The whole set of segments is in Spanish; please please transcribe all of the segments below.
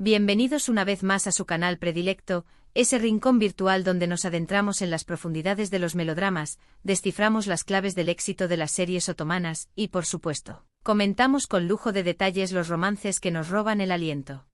Bienvenidos una vez más a su canal predilecto, ese rincón virtual donde nos adentramos en las profundidades de los melodramas, desciframos las claves del éxito de las series otomanas y, por supuesto, comentamos con lujo de detalles los romances que nos roban el aliento.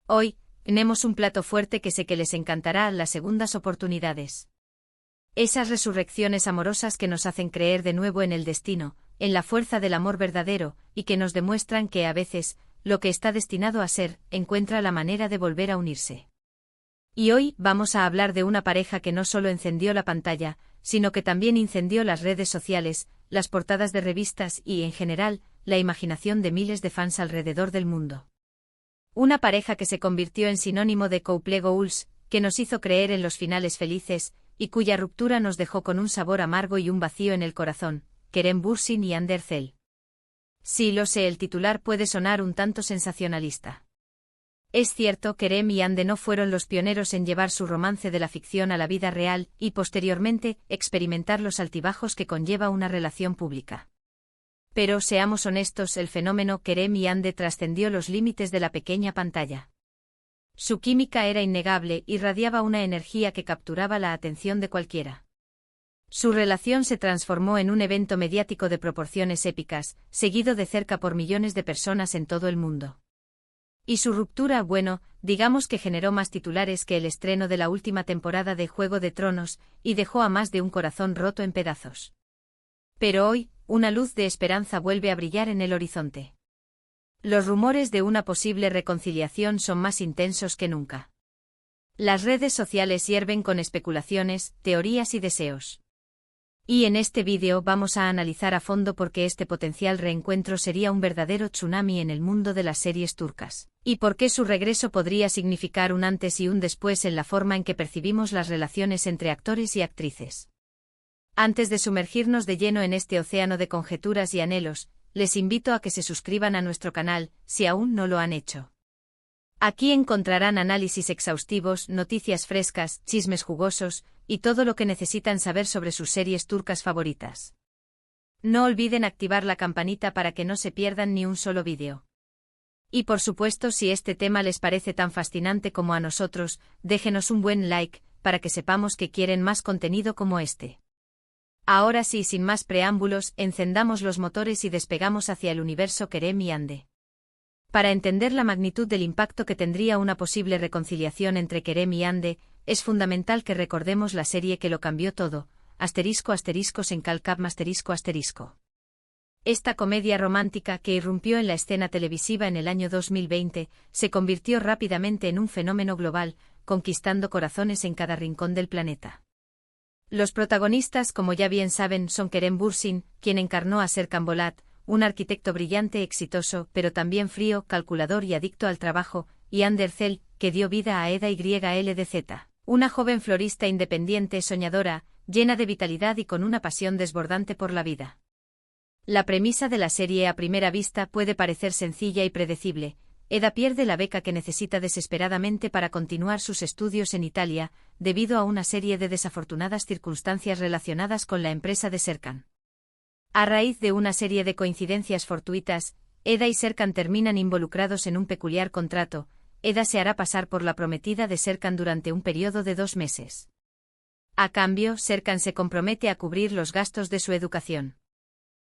Hoy, tenemos un plato fuerte que sé que les encantará: las segundas oportunidades. Esas resurrecciones amorosas que nos hacen creer de nuevo en el destino, en la fuerza del amor verdadero, y que nos demuestran que a veces, lo que está destinado a ser, encuentra la manera de volver a unirse. Y hoy vamos a hablar de una pareja que no solo encendió la pantalla, sino que también incendió las redes sociales, las portadas de revistas y, en general, la imaginación de miles de fans alrededor del mundo. Una pareja que se convirtió en sinónimo de couple goals, que nos hizo creer en los finales felices, y cuya ruptura nos dejó con un sabor amargo y un vacío en el corazón: Kerem Bürsin y Hande Erçel. Sí, lo sé, el titular puede sonar un tanto sensacionalista. Es cierto, Kerem y Hande no fueron los pioneros en llevar su romance de la ficción a la vida real y, posteriormente, experimentar los altibajos que conlleva una relación pública. Pero, seamos honestos, el fenómeno Kerem y Hande trascendió los límites de la pequeña pantalla. Su química era innegable, irradiaba una energía que capturaba la atención de cualquiera. Su relación se transformó en un evento mediático de proporciones épicas, seguido de cerca por millones de personas en todo el mundo. Y su ruptura, bueno, digamos que generó más titulares que el estreno de la última temporada de Juego de Tronos, y dejó a más de un corazón roto en pedazos. Pero hoy, una luz de esperanza vuelve a brillar en el horizonte. Los rumores de una posible reconciliación son más intensos que nunca. Las redes sociales hierven con especulaciones, teorías y deseos. Y en este vídeo vamos a analizar a fondo por qué este potencial reencuentro sería un verdadero tsunami en el mundo de las series turcas, y por qué su regreso podría significar un antes y un después en la forma en que percibimos las relaciones entre actores y actrices. Antes de sumergirnos de lleno en este océano de conjeturas y anhelos, les invito a que se suscriban a nuestro canal, si aún no lo han hecho. Aquí encontrarán análisis exhaustivos, noticias frescas, chismes jugosos, y todo lo que necesitan saber sobre sus series turcas favoritas. No olviden activar la campanita para que no se pierdan ni un solo vídeo. Y por supuesto, si este tema les parece tan fascinante como a nosotros, déjenos un buen like, para que sepamos que quieren más contenido como este. Ahora sí, sin más preámbulos, encendamos los motores y despegamos hacia el universo Kerem y Hande. Para entender la magnitud del impacto que tendría una posible reconciliación entre Kerem y Hande, es fundamental que recordemos la serie que lo cambió todo, ***Sencalcap***. Esta comedia romántica, que irrumpió en la escena televisiva en el año 2020, se convirtió rápidamente en un fenómeno global, conquistando corazones en cada rincón del planeta. Los protagonistas, como ya bien saben, son Kerem Bürsin, quien encarnó a Serkan Bolat, un arquitecto brillante, exitoso, pero también frío, calculador y adicto al trabajo, y Hande Erçel, que dio vida a Eda YLDZ, una joven florista independiente, soñadora, llena de vitalidad y con una pasión desbordante por la vida. La premisa de la serie a primera vista puede parecer sencilla y predecible. Eda pierde la beca que necesita desesperadamente para continuar sus estudios en Italia, debido a una serie de desafortunadas circunstancias relacionadas con la empresa de Serkan. A raíz de una serie de coincidencias fortuitas, Eda y Serkan terminan involucrados en un peculiar contrato. Eda se hará pasar por la prometida de Serkan durante un periodo de 2 meses. A cambio, Serkan se compromete a cubrir los gastos de su educación.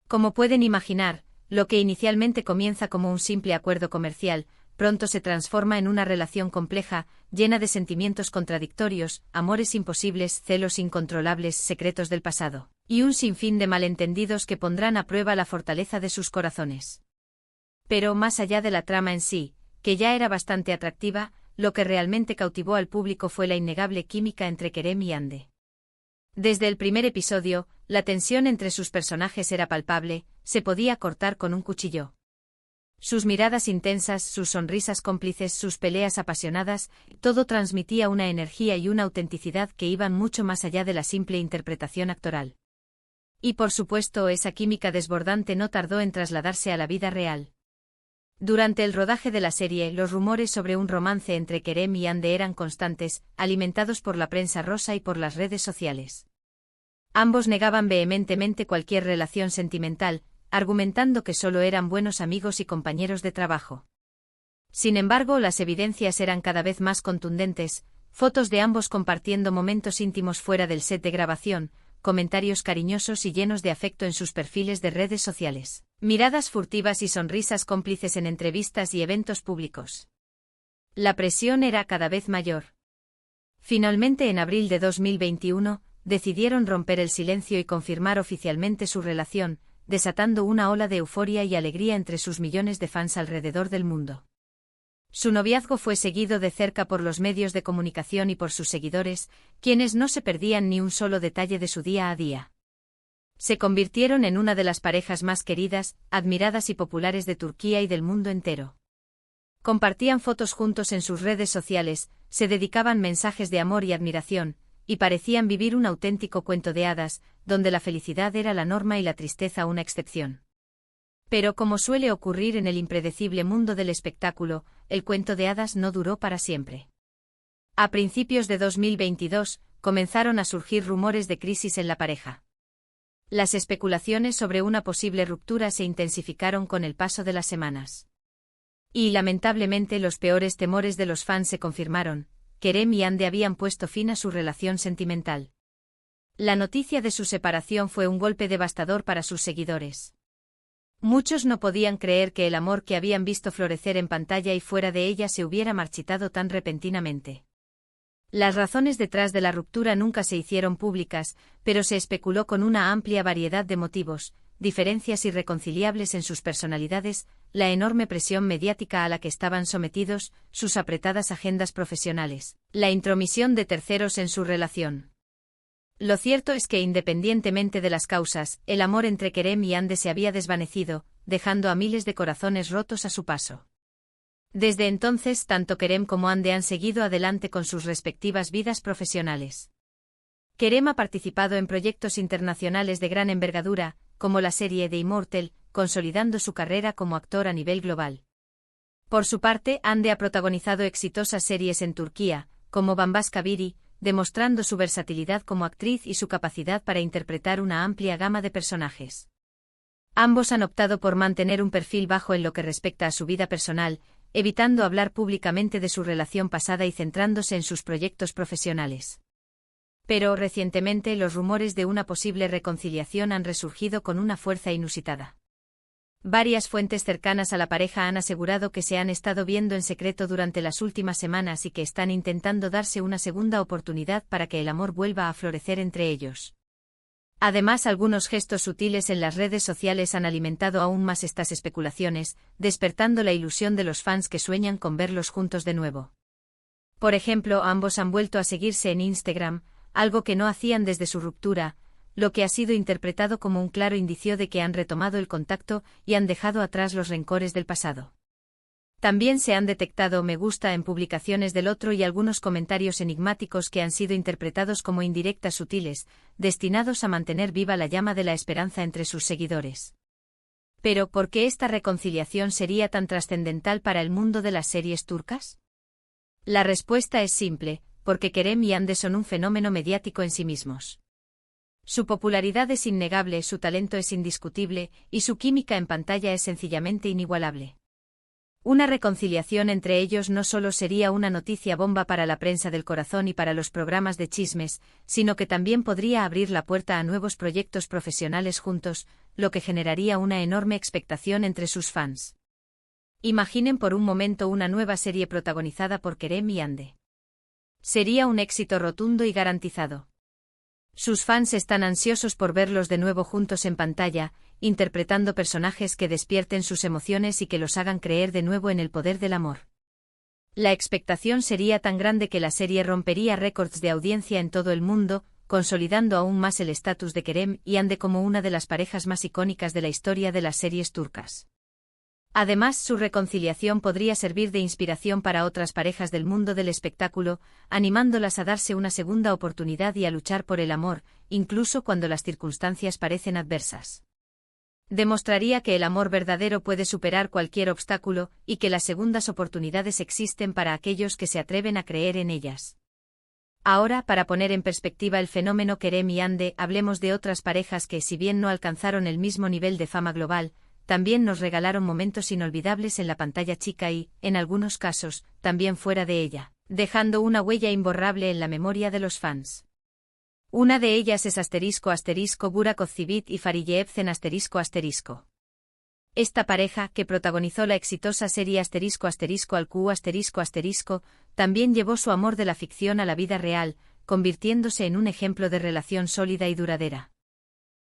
Como pueden imaginar, lo que inicialmente comienza como un simple acuerdo comercial, pronto se transforma en una relación compleja, llena de sentimientos contradictorios, amores imposibles, celos incontrolables, secretos del pasado, y un sinfín de malentendidos que pondrán a prueba la fortaleza de sus corazones. Pero más allá de la trama en sí, que ya era bastante atractiva, lo que realmente cautivó al público fue la innegable química entre Kerem y Hande. Desde el primer episodio, la tensión entre sus personajes era palpable, se podía cortar con un cuchillo. Sus miradas intensas, sus sonrisas cómplices, sus peleas apasionadas, todo transmitía una energía y una autenticidad que iban mucho más allá de la simple interpretación actoral. Y por supuesto, esa química desbordante no tardó en trasladarse a la vida real. Durante el rodaje de la serie, los rumores sobre un romance entre Kerem y Hande eran constantes, alimentados por la prensa rosa y por las redes sociales. Ambos negaban vehementemente cualquier relación sentimental, argumentando que solo eran buenos amigos y compañeros de trabajo. Sin embargo, las evidencias eran cada vez más contundentes, fotos de ambos compartiendo momentos íntimos fuera del set de grabación, comentarios cariñosos y llenos de afecto en sus perfiles de redes sociales, miradas furtivas y sonrisas cómplices en entrevistas y eventos públicos. La presión era cada vez mayor. Finalmente, en abril de 2021, decidieron romper el silencio y confirmar oficialmente su relación, desatando una ola de euforia y alegría entre sus millones de fans alrededor del mundo. Su noviazgo fue seguido de cerca por los medios de comunicación y por sus seguidores, quienes no se perdían ni un solo detalle de su día a día. Se convirtieron en una de las parejas más queridas, admiradas y populares de Turquía y del mundo entero. Compartían fotos juntos en sus redes sociales, se dedicaban mensajes de amor y admiración, y parecían vivir un auténtico cuento de hadas, donde la felicidad era la norma y la tristeza una excepción. Pero como suele ocurrir en el impredecible mundo del espectáculo, el cuento de hadas no duró para siempre. A principios de 2022, comenzaron a surgir rumores de crisis en la pareja. Las especulaciones sobre una posible ruptura se intensificaron con el paso de las semanas. Y lamentablemente los peores temores de los fans se confirmaron. Kerem y Hande habían puesto fin a su relación sentimental. La noticia de su separación fue un golpe devastador para sus seguidores. Muchos no podían creer que el amor que habían visto florecer en pantalla y fuera de ella se hubiera marchitado tan repentinamente. Las razones detrás de la ruptura nunca se hicieron públicas, pero se especuló con una amplia variedad de motivos, diferencias irreconciliables en sus personalidades, la enorme presión mediática a la que estaban sometidos, sus apretadas agendas profesionales, la intromisión de terceros en su relación. Lo cierto es que independientemente de las causas, el amor entre Kerem y Hande se había desvanecido, dejando a miles de corazones rotos a su paso. Desde entonces, tanto Kerem como Hande han seguido adelante con sus respectivas vidas profesionales. Kerem ha participado en proyectos internacionales de gran envergadura, como la serie The Immortal, consolidando su carrera como actor a nivel global. Por su parte, Hande ha protagonizado exitosas series en Turquía, como Bambaşka Biri, demostrando su versatilidad como actriz y su capacidad para interpretar una amplia gama de personajes. Ambos han optado por mantener un perfil bajo en lo que respecta a su vida personal, evitando hablar públicamente de su relación pasada y centrándose en sus proyectos profesionales. Pero recientemente los rumores de una posible reconciliación han resurgido con una fuerza inusitada. Varias fuentes cercanas a la pareja han asegurado que se han estado viendo en secreto durante las últimas semanas y que están intentando darse una segunda oportunidad para que el amor vuelva a florecer entre ellos. Además, algunos gestos sutiles en las redes sociales han alimentado aún más estas especulaciones, despertando la ilusión de los fans que sueñan con verlos juntos de nuevo. Por ejemplo, ambos han vuelto a seguirse en Instagram, algo que no hacían desde su ruptura, lo que ha sido interpretado como un claro indicio de que han retomado el contacto y han dejado atrás los rencores del pasado. También se han detectado me gusta en publicaciones del otro y algunos comentarios enigmáticos que han sido interpretados como indirectas sutiles, destinados a mantener viva la llama de la esperanza entre sus seguidores. Pero, ¿por qué esta reconciliación sería tan trascendental para el mundo de las series turcas? La respuesta es simple, porque Kerem y Hande son un fenómeno mediático en sí mismos. Su popularidad es innegable, su talento es indiscutible, y su química en pantalla es sencillamente inigualable. Una reconciliación entre ellos no solo sería una noticia bomba para la prensa del corazón y para los programas de chismes, sino que también podría abrir la puerta a nuevos proyectos profesionales juntos, lo que generaría una enorme expectación entre sus fans. Imaginen por un momento una nueva serie protagonizada por Kerem y Hande. Sería un éxito rotundo y garantizado. Sus fans están ansiosos por verlos de nuevo juntos en pantalla, interpretando personajes que despierten sus emociones y que los hagan creer de nuevo en el poder del amor. La expectación sería tan grande que la serie rompería récords de audiencia en todo el mundo, consolidando aún más el estatus de Kerem y Hande como una de las parejas más icónicas de la historia de las series turcas. Además, su reconciliación podría servir de inspiración para otras parejas del mundo del espectáculo, animándolas a darse una segunda oportunidad y a luchar por el amor, incluso cuando las circunstancias parecen adversas. Demostraría que el amor verdadero puede superar cualquier obstáculo y que las segundas oportunidades existen para aquellos que se atreven a creer en ellas. Ahora, para poner en perspectiva el fenómeno Kerem y Hande, hablemos de otras parejas que, si bien no alcanzaron el mismo nivel de fama global, también nos regalaron momentos inolvidables en la pantalla chica y, en algunos casos, también fuera de ella, dejando una huella imborrable en la memoria de los fans. Una de ellas es ***Burak Ozceğit y Fariye Evcen ***. Esta pareja, que protagonizó la exitosa serie ****, también llevó su amor de la ficción a la vida real, convirtiéndose en un ejemplo de relación sólida y duradera.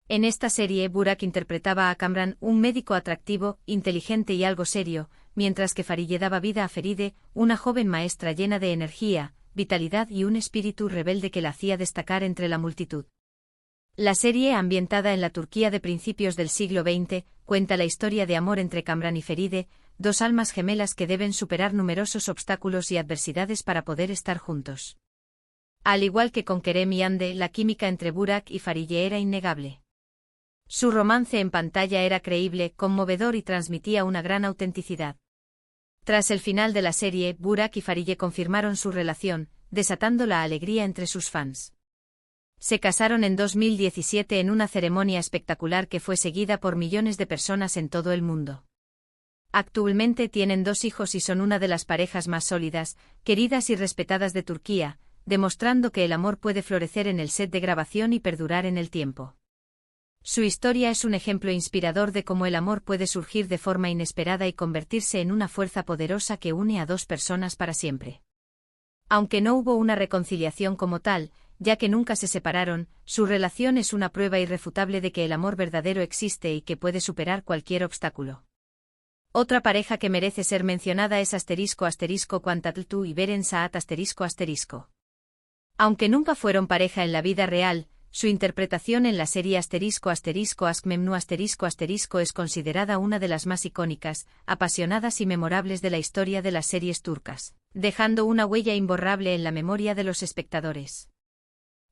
En esta serie Burak interpretaba a Kamran, un médico atractivo, inteligente y algo serio, mientras que Fariye daba vida a Feride, una joven maestra llena de energía, vitalidad y un espíritu rebelde que la hacía destacar entre la multitud. La serie, ambientada en la Turquía de principios del siglo XX, cuenta la historia de amor entre Kamran y Feride, dos almas gemelas que deben superar numerosos obstáculos y adversidades para poder estar juntos. Al igual que con Kerem y Hande, la química entre Burak y Fariye era innegable. Su romance en pantalla era creíble, conmovedor y transmitía una gran autenticidad. Tras el final de la serie, Burak y Fariye confirmaron su relación, desatando la alegría entre sus fans. Se casaron en 2017 en una ceremonia espectacular que fue seguida por millones de personas en todo el mundo. Actualmente tienen 2 hijos y son una de las parejas más sólidas, queridas y respetadas de Turquía, demostrando que el amor puede florecer en el set de grabación y perdurar en el tiempo. Su historia es un ejemplo inspirador de cómo el amor puede surgir de forma inesperada y convertirse en una fuerza poderosa que une a 2 personas para siempre. Aunque no hubo una reconciliación como tal, ya que nunca se separaron, su relación es una prueba irrefutable de que el amor verdadero existe y que puede superar cualquier obstáculo. Otra pareja que merece ser mencionada es ***Quantatl y Beren Saat ***. Aunque nunca fueron pareja en la vida real, su interpretación en la serie ***Askmemnu *** es considerada una de las más icónicas, apasionadas y memorables de la historia de las series turcas, dejando una huella imborrable en la memoria de los espectadores.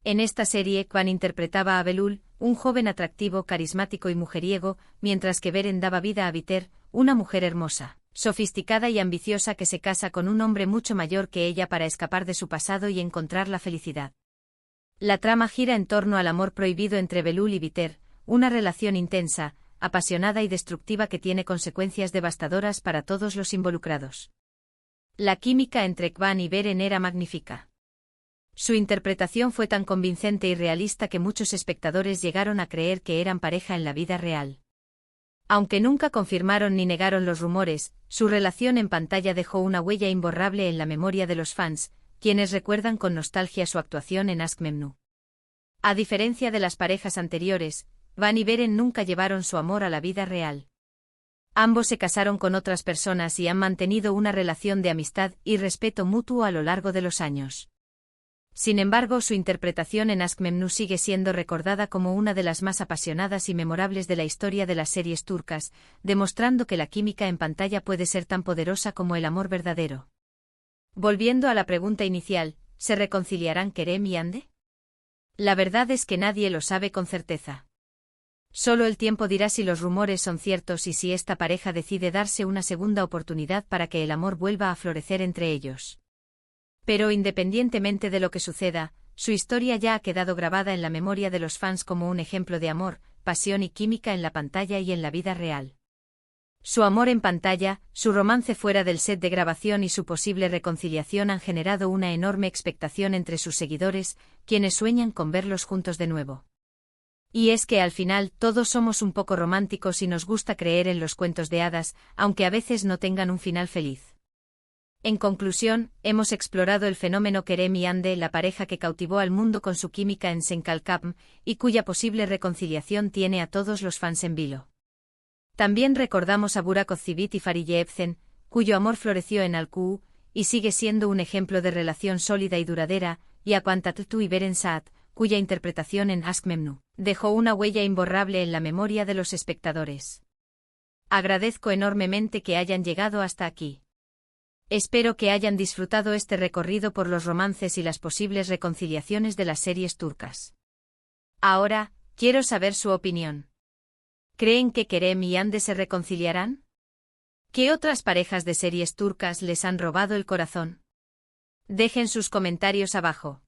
En esta serie, Kwan interpretaba a Belul, un joven atractivo, carismático y mujeriego, mientras que Beren daba vida a Biter, una mujer hermosa, sofisticada y ambiciosa que se casa con un hombre mucho mayor que ella para escapar de su pasado y encontrar la felicidad. La trama gira en torno al amor prohibido entre Belul y Biter, una relación intensa, apasionada y destructiva que tiene consecuencias devastadoras para todos los involucrados. La química entre Kwan y Beren era magnífica. Su interpretación fue tan convincente y realista que muchos espectadores llegaron a creer que eran pareja en la vida real. Aunque nunca confirmaron ni negaron los rumores, su relación en pantalla dejó una huella imborrable en la memoria de los fans, quienes recuerdan con nostalgia su actuación en Askmemnu. A diferencia de las parejas anteriores, Kwan y Beren nunca llevaron su amor a la vida real. Ambos se casaron con otras personas y han mantenido una relación de amistad y respeto mutuo a lo largo de los años. Sin embargo, su interpretación en Askmemnu sigue siendo recordada como una de las más apasionadas y memorables de la historia de las series turcas, demostrando que la química en pantalla puede ser tan poderosa como el amor verdadero. Volviendo a la pregunta inicial, ¿se reconciliarán Kerem y Hande? La verdad es que nadie lo sabe con certeza. Solo el tiempo dirá si los rumores son ciertos y si esta pareja decide darse una segunda oportunidad para que el amor vuelva a florecer entre ellos. Pero independientemente de lo que suceda, su historia ya ha quedado grabada en la memoria de los fans como un ejemplo de amor, pasión y química en la pantalla y en la vida real. Su amor en pantalla, su romance fuera del set de grabación y su posible reconciliación han generado una enorme expectación entre sus seguidores, quienes sueñan con verlos juntos de nuevo. Y es que al final todos somos un poco románticos y nos gusta creer en los cuentos de hadas, aunque a veces no tengan un final feliz. En conclusión, hemos explorado el fenómeno Kerem y Hande, la pareja que cautivó al mundo con su química en Senkalkapm, y cuya posible reconciliación tiene a todos los fans en vilo. También recordamos a Burak Ozceğit y Fariye Evcen, cuyo amor floreció en Al-Qu, y sigue siendo un ejemplo de relación sólida y duradera, y a Quantatl y Beren Saat, cuya interpretación en Askmemnu dejó una huella imborrable en la memoria de los espectadores. Agradezco enormemente que hayan llegado hasta aquí. Espero que hayan disfrutado este recorrido por los romances y las posibles reconciliaciones de las series turcas. Ahora, quiero saber su opinión. ¿Creen que Kerem y Hande se reconciliarán? ¿Qué otras parejas de series turcas les han robado el corazón? Dejen sus comentarios abajo.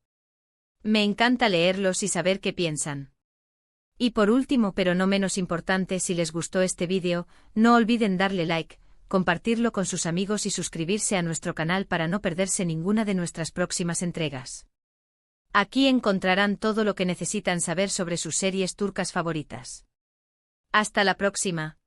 Me encanta leerlos y saber qué piensan. Y por último pero no menos importante, si les gustó este vídeo, no olviden darle like, compartirlo con sus amigos y suscribirse a nuestro canal para no perderse ninguna de nuestras próximas entregas. Aquí encontrarán todo lo que necesitan saber sobre sus series turcas favoritas. Hasta la próxima.